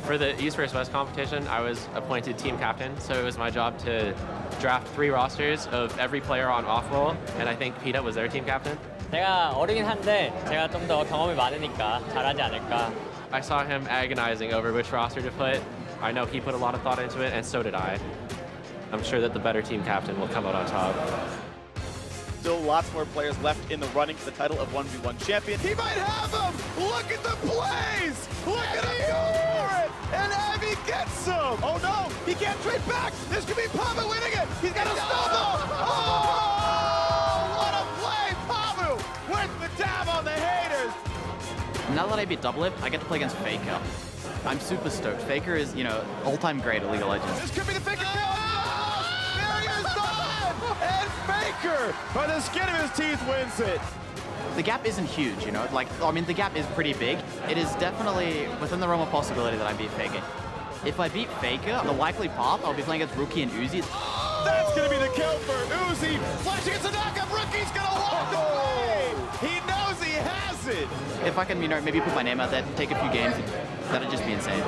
For the East vs. West competition, I was appointed team captain, so it was my job to draft 3 rosters of every player on off-roll, and I think Peanut was their team captain. 제가 어리긴 한데 제가 좀 더 경험이 많으니까 잘하지 않을까. I saw him agonizing over which roster to put. I know he put a lot of thought into it, and so did I. I'm sure that the better team captain will come out on top. Still lots more players left in the running for the title of 1v1 champion. He might have him! Look at the plays! Look at him go for it! And Abby gets him! Oh no! He can't trade back! This could be Pabu winning it! He's got a snowball! Oh! What a play! Pabu with the dab on the haters! Now that I beat Doublelift, I get to play against Faker. I'm super stoked. Faker is, you know, all-time great at League of Legends. This could be the Faker kill! There he is done! And Faker, by the skin of his teeth, wins it. The gap isn't huge, you know? Like, I mean, the gap is pretty big. It is definitely within the realm of possibility that I beat Faker. If I beat Faker, the likely path, I'll be playing against Rookie and Uzi. That's gonna be the kill for Uzi. Flashing into knockup, Rookie's gonna walk away. He knows he has it. If I can, you know, maybe put my name out there, take a few games, that'd just be insane.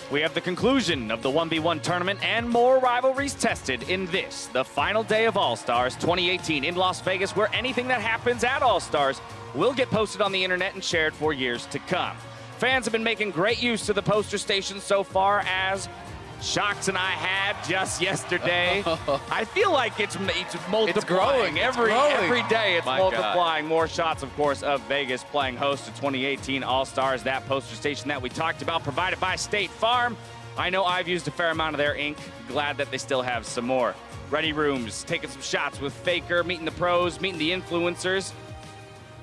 We have the conclusion of the 1v1 tournament and more rivalries tested in this, the final day of All-Stars 2018 in Las Vegas, where anything that happens at All-Stars will get posted on the internet and shared for years to come. Fans have been making great use of the poster station so far, as Shox and I had just yesterday. I feel like it's multiplying. It's growing. Every day it's My multiplying. God. More shots, of course, of Vegas playing host to 2018 All-Stars. That poster station that we talked about, provided by State Farm. I know I've used a fair amount of their ink. Glad that they still have some more. Ready rooms, taking some shots with Faker, meeting the pros, meeting the influencers.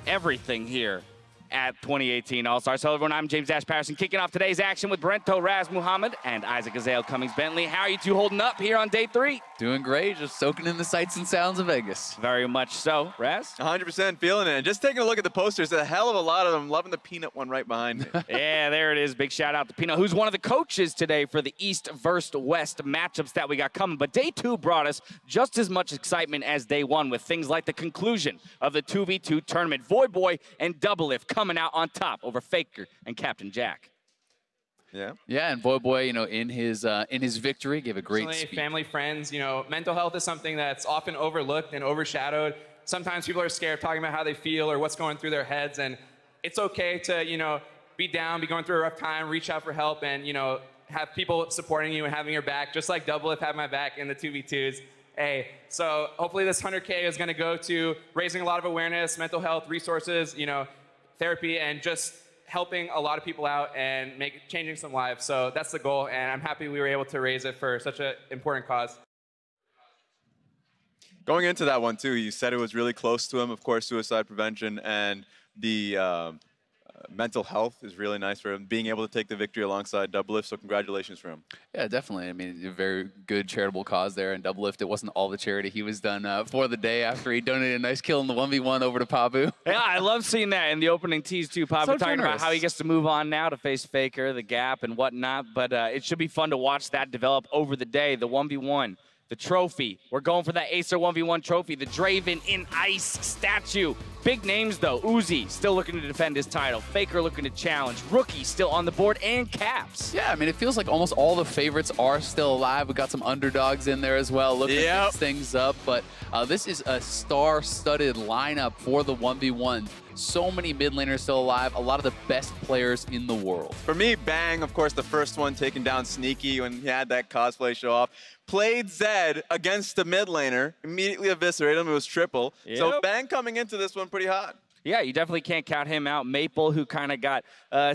Everything here at 2018 All-Stars. Hello, everyone. I'm James Dash Patterson, kicking off today's action with Brento Raz Muhammad and Isaac Azale Cummings-Bentley. How are you two holding up here on day 3? Doing great, just soaking in the sights and sounds of Vegas. Very much so. Raz? 100% feeling it. And just taking a look at the posters, a hell of a lot of them. Loving the Peanut one right behind me. Yeah, there it is. Big shout out to Peanut, who's one of the coaches today for the East versus West matchups that we got coming. But day 2 brought us just as much excitement as day 1, with things like the conclusion of the 2v2 tournament. Voyboy and Doublelift coming out on top over Faker and Captain Jack. Yeah, and Voyboy, you know, in his victory, gave a great speech. Family, friends, you know, mental health is something that's often overlooked and overshadowed. Sometimes people are scared of talking about how they feel or what's going through their heads, and it's okay to, you know, be down, be going through a rough time, reach out for help, and, you know, have people supporting you and having your back, just like Doublelift had my back in the 2v2s. Hey, so hopefully this 100K is going to go to raising a lot of awareness, mental health, resources, you know, therapy, and just helping a lot of people out and changing some lives. So that's the goal, and I'm happy we were able to raise it for such an important cause. Going into that one, too, you said it was really close to him, of course, suicide prevention, and the mental health is really nice for him, being able to take the victory alongside Doublelift, so congratulations for him. Yeah, definitely. I mean, a very good charitable cause there. And Doublelift, it wasn't all the charity. He was done for the day after he donated a nice kill in the 1v1 over to Pabu. Yeah, I love seeing that in the opening tease, too. Pabu So talking generous. about how he gets to move on now to face Faker, the gap, and whatnot. But it should be fun to watch that develop over the day. The 1v1, the trophy. We're going for that Acer 1v1 trophy. The Draven in Ice statue. Big names, though. Uzi still looking to defend his title. Faker looking to challenge. Rookie still on the board, and Caps. Yeah, I mean, it feels like almost all the favorites are still alive. We got some underdogs in there as well, looking to mix things up. But this is a star-studded lineup for the 1v1. So many mid laners still alive. A lot of the best players in the world. For me, Bang, of course, the first one taking down Sneaky when he had that cosplay show off. Played Zed against the mid laner, immediately eviscerated him. It was triple. Yep. So Bang coming into this one pretty hot. Yeah, you definitely can't count him out. Maple, who kind of got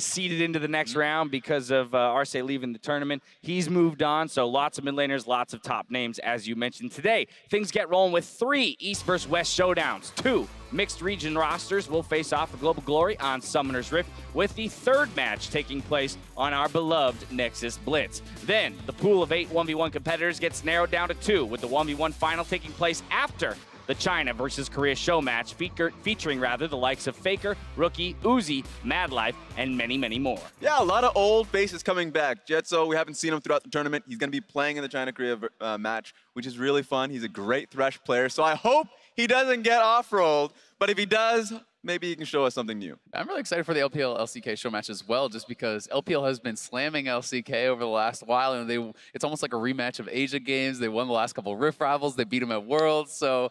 seeded into the next round because of Arce leaving the tournament, he's moved on. So lots of mid laners, lots of top names, as you mentioned today. Things get rolling with 3 East versus West showdowns. 2 mixed region rosters will face off for Global Glory on Summoner's Rift, with the 3rd match taking place on our beloved Nexus Blitz. Then the pool of 8 1v1 competitors gets narrowed down to 2, with the 1v1 final taking place after the China versus Korea show match, featuring the likes of Faker, Rookie, Uzi, Madlife, and many, many more. Yeah, a lot of old faces coming back. Jetso, we haven't seen him throughout the tournament. He's going to be playing in the China-Korea match, which is really fun. He's a great Thresh player, so I hope he doesn't get off-rolled. But if he does, maybe he can show us something new. I'm really excited for the LPL-LCK show match as well, just because LPL has been slamming LCK over the last while, and it's almost like a rematch of Asia games. They won the last couple of Rift rivals. They beat them at Worlds. So,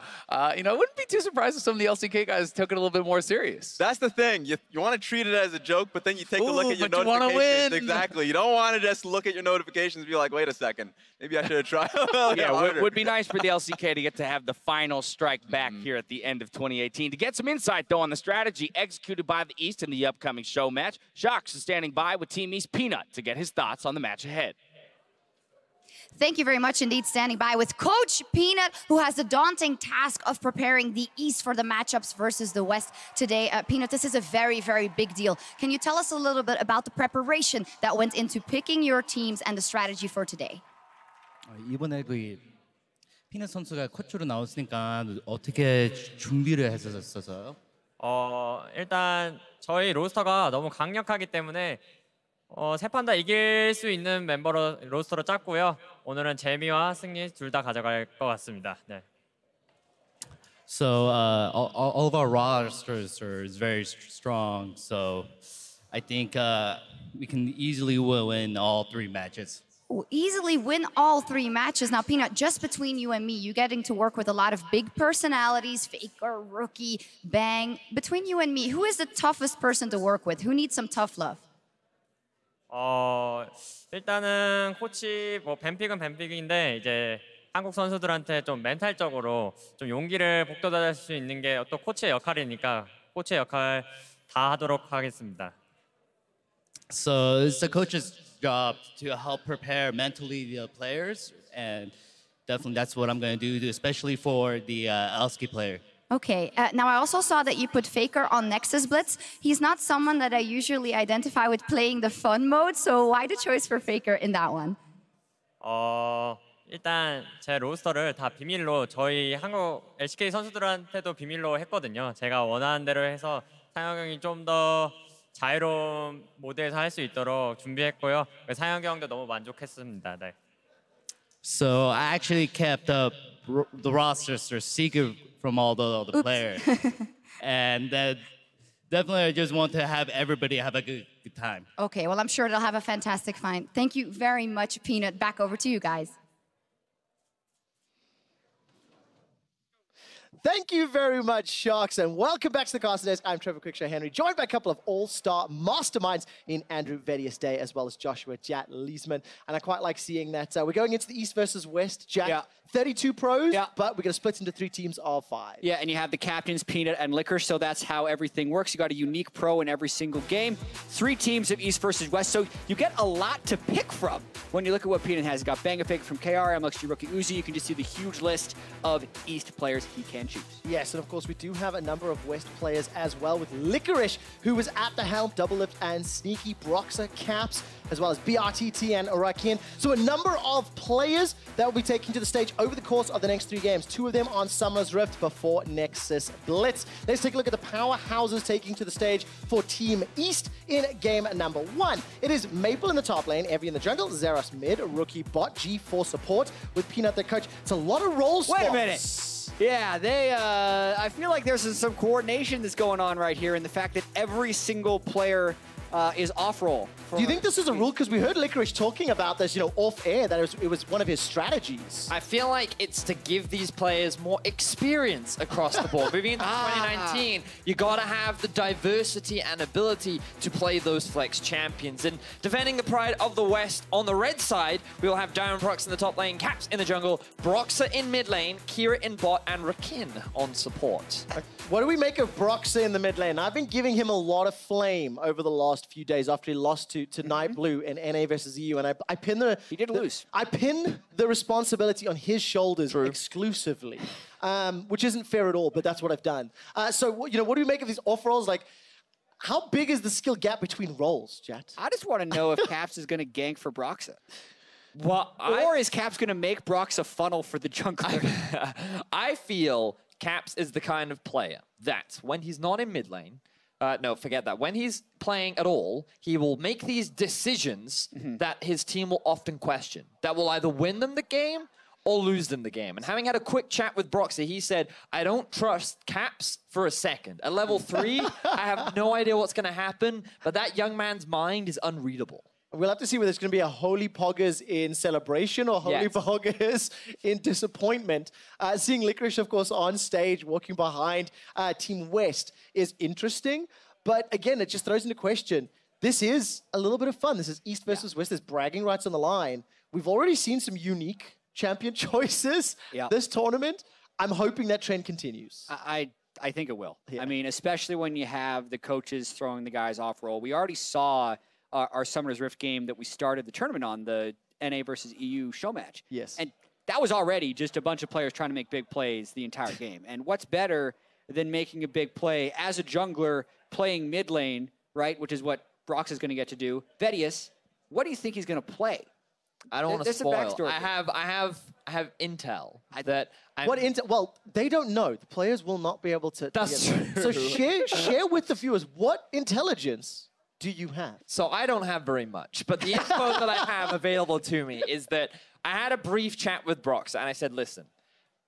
you know, I wouldn't be too surprised if some of the LCK guys took it a little bit more serious. That's the thing. You want to treat it as a joke, but then you take a look at your but notifications. You want to win. Exactly. You don't want to just look at your notifications and be like, wait a second, maybe I should have tried a little Yeah, harder. it would be nice for the LCK to get to have the final strike back here at the end of 2018. To get some insight, though, on the strategy executed by the East in the upcoming show match, Jacques is standing by with Team East Peanut to get his thoughts on the match ahead. Thank you very much indeed, standing by with Coach Peanut, who has the daunting task of preparing the East for the matchups versus the West today. Peanut, this is a very, very big deal. Can you tell us a little bit about the preparation that went into picking your teams and the strategy for today? 이번에 피넛 선수가 코치로 나왔으니까 어떻게 준비를 했었어요? 일단 저희 로스터가 너무 강력하기 때문에 세 판 다 이길 수 있는 멤버로 로스터로 짰고요. 오늘은 재미와 승리 둘 다 가져갈 것 같습니다. 네. So all of our rosters is very strong. So I think we can easily win all 3 matches. Easily win all 3 matches. Now, Peanut, just between you and me, you're getting to work with a lot of big personalities, Faker, Rookie, Bang. Between you and me, who is the toughest person to work with? Who needs some tough love? 일단은 코치 뱀픽은 뱀픽인데 이제 한국 선수들한테 좀 멘탈적으로 좀 용기를 북돋아줄 수 있는 게 또 코치의 역할이니까 코치의 역할 다 하도록 하겠습니다. So it's the coach's job to help prepare mentally the players, and definitely that's what I'm going to do, especially for the Elski player. Okay, now I also saw that you put Faker on Nexus Blitz. He's not someone that I usually identify with playing the fun mode, so why the choice for Faker in that one? 일단 제 로스터를 다 비밀로 저희 한국 LCK 선수들한테도 비밀로 했거든요. 제가 원하는 대로 해서 상혁 형이 좀 더 자유로운 모드에서 할 수 있도록 준비했고요. 상혁 형도 너무 만족했습니다. 네. So I actually kept the rosters secret from all the players, and definitely I just want to have everybody have a good time. Okay, well, I'm sure they'll have a fantastic find. Thank you very much, Peanut. Back over to you guys. Thank you very much, Sharks, and welcome back to the cast today. I'm Trevor Quickshow Henry, joined by a couple of all-star masterminds in Andrew Vedius Day, as well as Joshua Jat Leesman. And I quite like seeing that we're going into the East versus West. Jat, 32 pros, but we're going to split into 3 teams of 5. Yeah, and you have the captains, Peanut and Liquor, so that's how everything works. You got a unique pro in every single game. 3 teams of East versus West, so you get a lot to pick from when you look at what Peanut has. You got Bang a Fake from KR, MLXG Rookie Uzi. You can just see the huge list of East players he can choose. Yes, and of course we do have a number of West players as well, with Licorice, who was at the helm, Double Lift and Sneaky, Broxer, Caps, as well as BRTT and Arakian. So a number of players that will be taking to the stage over the course of the next 3 games. 2 of them on Summer's Rift before Nexus Blitz. Let's take a look at the powerhouses taking to the stage for Team East in game number 1. It is Maple in the top lane, Evie in the jungle, Zeros mid, Rookie bot, G4 support with Peanut the coach. It's a lot of role spots. Wait a minute. Yeah, I feel like there's some coordination that's going on right here, and the fact that every single player is off roll. Do you think this is a rule? Because we heard Licorice talking about this, off air, that it was one of his strategies. I feel like it's to give these players more experience across the board. Moving into 2019, you gotta have the diversity and ability to play those flex champions. And defending the pride of the West on the red side, we will have Diamond Prox in the top lane, Caps in the jungle, Broxah in mid lane, Kira in bot, and Rakin on support. What do we make of Broxah in the mid lane? I've been giving him a lot of flame over the last few days after he lost to Night Blue in NA versus EU, and I pin the... He did lose. I pin the responsibility on his shoulders exclusively, which isn't fair at all, but that's what I've done. So, what do we make of these off rolls? Like, how big is the skill gap between roles, Jet? I just want to know if Caps is going to gank for Broxah. Well, or is Caps going to make Broxah funnel for the jungler? I feel Caps is the kind of player that when he's not in mid lane, no, forget that. When he's playing at all, he will make these decisions that his team will often question, that will either win them the game or lose them the game. And having had a quick chat with Broxah, he said, I don't trust Caps for a second. At level 3, I have no idea what's going to happen, but that young man's mind is unreadable. We'll have to see whether it's going to be a Holy Poggers in celebration or Holy Poggers in disappointment. Seeing Licorice, of course, on stage, walking behind Team West is interesting. But again, it just throws into question, this is a little bit of fun. This is East versus West. There's bragging rights on the line. We've already seen some unique champion choices this tournament. I'm hoping that trend continues. I think it will. I mean, especially when you have the coaches throwing the guys off roll. We already saw our Summoner's Rift game that we started the tournament on, the NA versus EU show match. Yes. And that was already just a bunch of players trying to make big plays the entire game. And what's better than making a big play as a jungler playing mid lane, right, which is what Brox is going to get to do. Vedius, what do you think he's going to play? I don't want to spoil. I have intel that. What intel? Well, they don't know. The players will not be able to. That's true. So share with the viewers what intelligence do you have? So I don't have very much, but the info that I have available to me is that I had a brief chat with Brox, and I said, listen,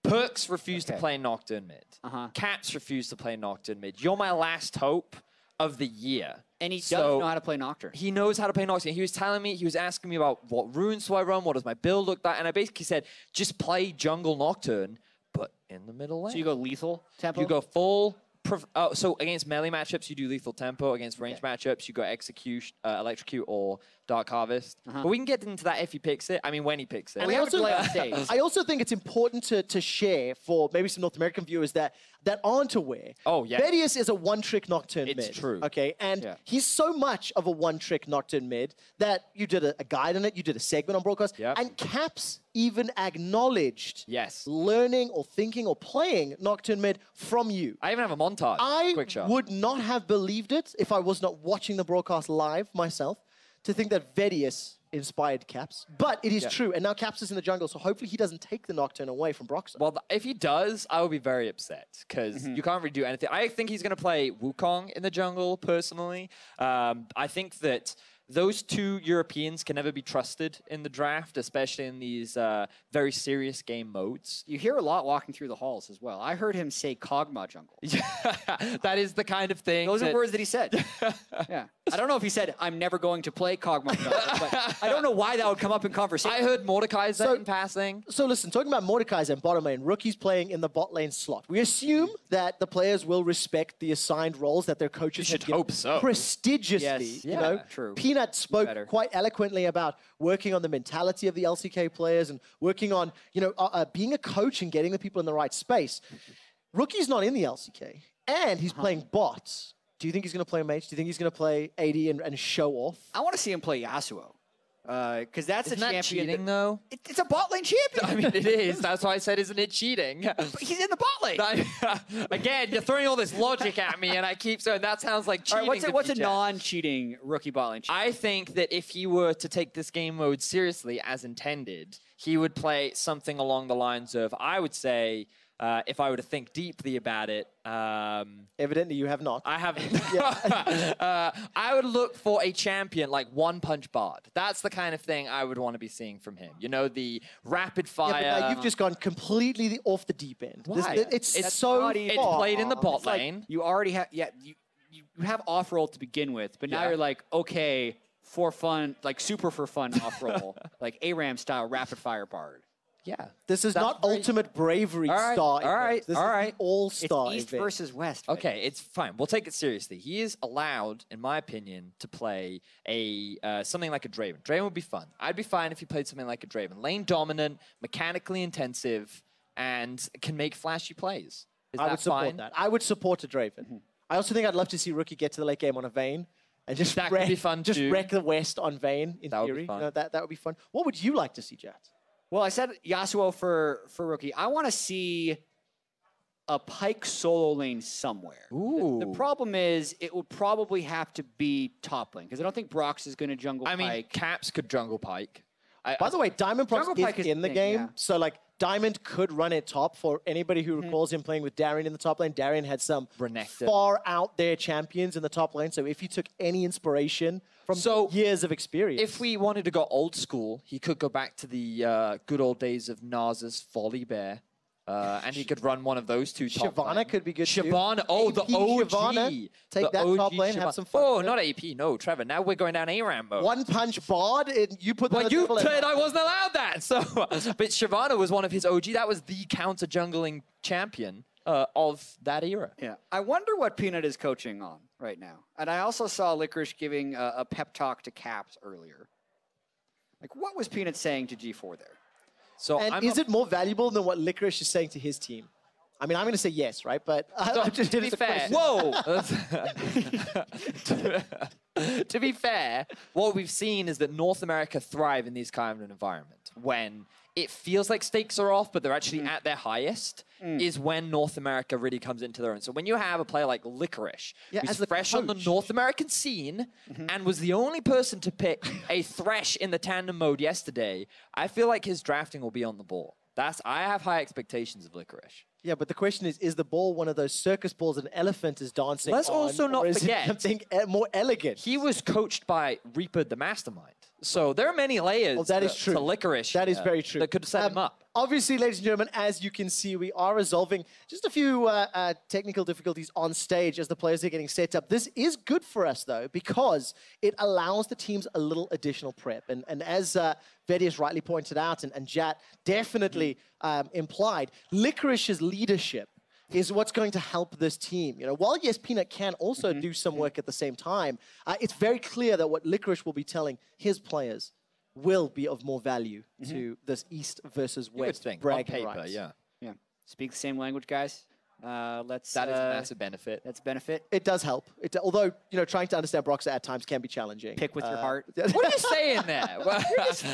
Perks refused to play Nocturne mid. Caps refused to play Nocturne mid. You're my last hope of the year. And he does know how to play Nocturne. He knows how to play Nocturne. He was telling me, he was asking me about what runes do I run, what does my build look like, and I basically said, just play jungle Nocturne, but in the middle lane. So you go lethal tempo? You go full... so against melee matchups, you do lethal tempo. Against range matchups, you go execute, electrocute, or dark harvest. But we can get into that if he picks it. I mean, when he picks it. And I also think it's important to share for maybe some North American viewers that aren't aware. Oh, yeah. Vedius is a one-trick Nocturne mid. It's true. Okay, and he's so much of a one-trick Nocturne mid that you did a guide on it, you did a segment on broadcast, and Caps even acknowledged learning or thinking or playing Nocturne mid from you. I even have a montage. I would not have believed it if I was not watching the broadcast live myself to think that Vedius inspired Caps, but it is true, and now Caps is in the jungle, so hopefully he doesn't take the Nocturne away from Broxah. Well, if he does, I will be very upset, because you can't really do anything. I think he's going to play Wukong in the jungle, personally. I think that those two Europeans can never be trusted in the draft, especially in these very serious game modes. You hear a lot walking through the halls as well. I heard him say Kog'Maw jungle. That is the kind of thing. Those are words that he said. I don't know if he said, I'm never going to play Kog'Maw jungle, but I don't know why that would come up in conversation. I heard Mordekaiser in passing. So listen, talking about Mordekaiser and bottom lane, Rookie's playing in the bot lane slot. We assume that the players will respect the assigned roles that their coaches have given prestigiously. Yes, true. Peanut spoke quite eloquently about working on the mentality of the LCK players and working on, being a coach and getting the people in the right space. Rookie's not in the LCK, and he's playing bots. Do you think he's going to play mage? Do you think he's going to play AD and show off? I want to see him play Yasuo. Because that's Isn't a champion. That cheating, though? It's a bot lane champion. I mean, it is. That's why I said, isn't it cheating? But he's in the bot lane. Again, you're throwing all this logic at me, and I keep saying that sounds like cheating. All right, what's a non-cheating rookie bot lane champion? I think that if he were to take this game mode seriously, as intended, he would play something along the lines of, I would say, if I were to think deeply about it. Evidently, you have not. I haven't. I would look for a champion like One Punch Bard. That's the kind of thing I would want to be seeing from him. The rapid fire. Yeah, but now you've just gone completely off the deep end. Why? It's so It's played in the bot lane. You already have. have off-roll to begin with, but now you're like, okay, for fun, like super for fun off-roll, like ARAM style rapid-fire Bard. Yeah. This is not ultimate bravery star. All right. This all is right. the all-star It's East event. versus West. Okay, it's fine. We'll take it seriously. He is allowed, in my opinion, to play a something like a Draven. Draven would be fun. I'd be fine if he played something like a Draven. Lane dominant, mechanically intensive, and can make flashy plays. Is I that would support fine? that. I would support a Draven. I also think I'd love to see Rookie get to the late game on a Vayne and just That could be fun just too. wreck the West on Vayne, in That would be theory. fun. You know, that would be fun. What would you like to see, Jat? Well, I said Yasuo for Rookie. I want to see a Pyke solo lane somewhere. Ooh. The problem is it would probably have to be top lane because I don't think Brox is going to jungle I mean, Pyke. Caps could jungle Pyke. By the way, Diamond Prox Jungle Pyke is is in the the thing, game, yeah. so like Diamond could run it top. For anybody who recalls him playing with Darien in the top lane, Darien had some Renekton. far out there champions in the top lane. So if you took any inspiration from years of experience, If we wanted to go old school, he could go back to the good old days of Naz's Folly Bear. And he could run one of those two top Shyvana lane. could be good too. Shyvana, oh, the AP OG. Shyvana. Take The that top OG lane, have Shyvana. some fun. Oh, not AP, no, Trevor. Now we're going down ARAM mode. One punch Bard, and you put Well, that you double in. said I wasn't allowed that. So, but Shyvana was one of his OG. That was the counter jungling champion of that era. Yeah. I wonder what Peanut is coaching on right now. And I also saw Licorice giving a pep talk to Caps earlier. Like, what was Peanut saying to G4 there? So And is it more valuable than what Licorice is saying to his team? I mean, I'm going to say yes, right? But So, I just to did be it as a fair, question. whoa. To be fair, what we've seen is that North America thrive in these kind of an environment when it feels like stakes are off, but they're actually at their highest. Is when North America really comes into their own. So when you have a player like Licorice, who's as the fresh on the coach. North American scene and was the only person to pick a Thresh in the tandem mode yesterday, I feel like his drafting will be on the ball. I have high expectations of Licorice. Yeah, but the question is the ball one of those circus balls an elephant is dancing Let's on, also not or is forget- it something more elegant? He was coached by Reaper the Mastermind. So there are many layers Well, that is true. to Licorice. That is very true. That could set him up. Obviously, ladies and gentlemen, as you can see, we are resolving just a few technical difficulties on stage as the players are getting set up. This is good for us, though, because it allows the teams a little additional prep. And as Vedius rightly pointed out, and Jat definitely implied, Licorice's leadership is what's going to help this team. You know, while yes, Peanut can also do some work at the same time, it's very clear that what Licorice will be telling his players will be of more value to this East versus West thing. On bragging paper, rights. yeah. Yeah. Speak the same language, guys. That is a massive benefit. That's benefit. It does help. Although, you know, trying to understand Broxah at times can be challenging. Pick with your heart. What are you saying there? Well,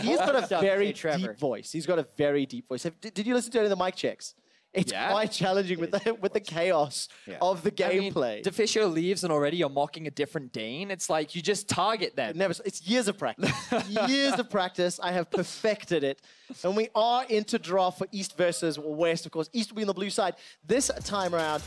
He's got a Stuff, very hey, Trevor. deep voice. He's got a very deep voice. Did you listen to any of the mic checks? It's quite challenging with the chaos of the gameplay. Deficio leaves and already you're mocking a different Dane. It's like you just target them. It's years of practice. Years of practice. I have perfected it. And we are into draw for East versus West. Of course, East will be on the blue side this time around.